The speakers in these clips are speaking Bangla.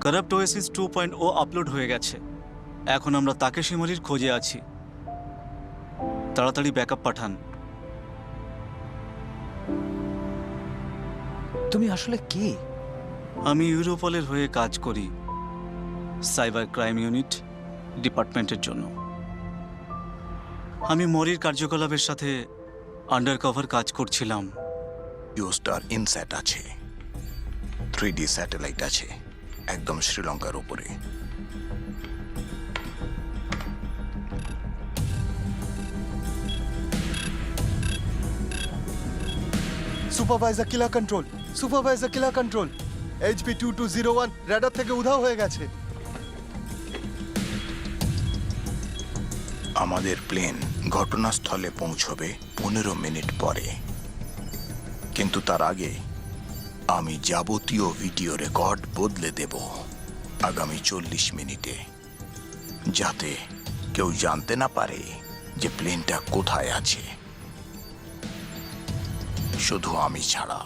কারাপ্ট ওএসিস 2.0 আপলোড হয়ে গেছে। এখন আমরা তাকেশি মরির খোঁজে আছি। তাড়াতাড়ি ব্যাকআপ পাঠান। তুমি আসলে কে? আমি ইউরোপলের হয়ে কাজ করি, সাইবার ক্রাইম ইউনিট ডিপার্টমেন্টের জন্য। আমি মরির কার্যকলাপের সাথে আন্ডারকভার কাজ করছিলাম। ইউস্টার ইনস্যাট আছে, 3D স্যাটেলাইট আছে, একদম শ্রীলঙ্কার উপরে। সুপারভাইজার কিলার কন্ট্রোল, সুপারভাইজার কিলার কন্ট্রোল, এইচপি 2201 র্যাডার থেকে উধাও হয়ে গেছে। আমাদের প্লেন ঘটনাস্থলে পৌঁছবে 15 মিনিট পরে, কিন্তু তার আগে আমি যাবতীয় ভিডিও রেকর্ড বদলে দেব আগামী 40 মিনিটে, যাতে কেউ জানতে না পারে যে প্লেনটা কোথায় আছে, শুধু আমি ছাড়া।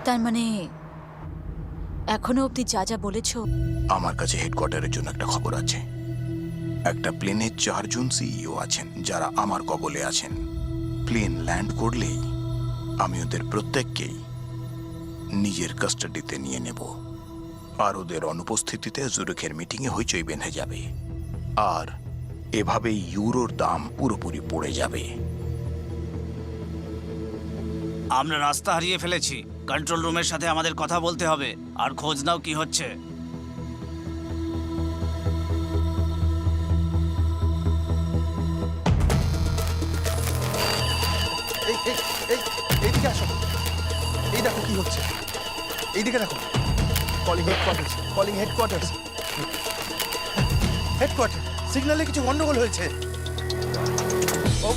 তার মানে এখনো অবধি যা যা বলেছো? আমার কাছে হেডকোয়ার্টারের জন্য একটা খবর আছে। একটা প্লেনের 4 জন সিইও আছেন যারা আমার কবলে আছেন। প্লেন ল্যান্ড করলেই আমি ওদের প্রত্যেককেই নিজের কাস্টাডিতে নিয়ে নেব, আর ওদের অনুপস্থিতিতে জুরিখের মিটিংয়ে হইচই বেঁধে যাবে, আর এভাবেই ইউরোর দাম পুরোপুরি পড়ে যাবে। আমরা রাস্তা হারিয়ে ফেলেছি। কন্ট্রোল রুমের সাথে আমাদের কথা বলতে হবে। আর খোঁজ নাও কি হচ্ছে। এইদিকে আসো, এই দেখো কি হচ্ছে, এইদিকে দেখো। Calling headquarters, calling headquarters, headquarter. সিগন্যালে কিছু গন্ডগোল হয়েছে। ও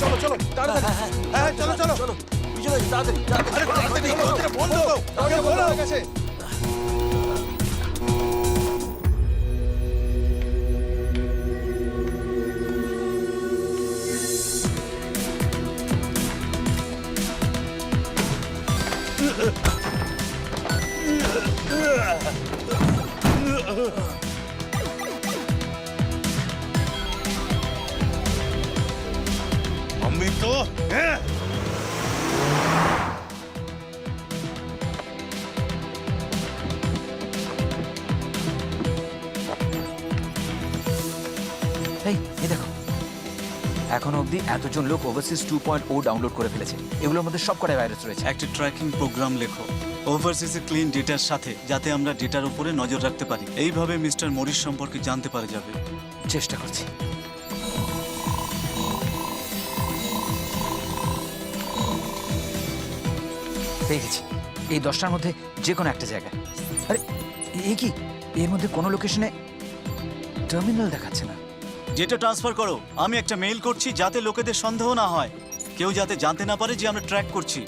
চলো চলো তাড়াতাড়ি, হ্যাঁ চলো চলো চলো, পিছনে তাড়াতাড়ি তাড়াতাড়ি বন্ধ হয়ে গেছে। আমি তো এই দেখো, এখনো অবধি এতজন লোক ওভারসিজ 2.0 ডাউনলোড করে ফেলেছে। এগুলোর মধ্যে সব কটাই ভাইরাস রয়েছে। একটা ট্র্যাকিং প্রোগ্রাম লেখো ওভারসিজে ক্লিন ডেটার সাথে, যাতে আমরা ডেটার উপরে নজর রাখতে পারি। এইভাবে মিস্টার মরিস সম্পর্কে জানতে পারা যাবে। চেষ্টা করছি। পেয়ে গেছি, এই 10টার মধ্যে যে কোনো একটা জায়গা। আরে এ কি, এর মধ্যে কোনো লোকেশনে টার্মিনাল দেখাচ্ছে না। ডেটা ট্রান্সফার করো। আমি একটা মেইল করছি যাতে লোকেদের সন্দেহ না হয়, কেউ যাতে জানতে না পারে যে আমরা ট্র্যাক করছি।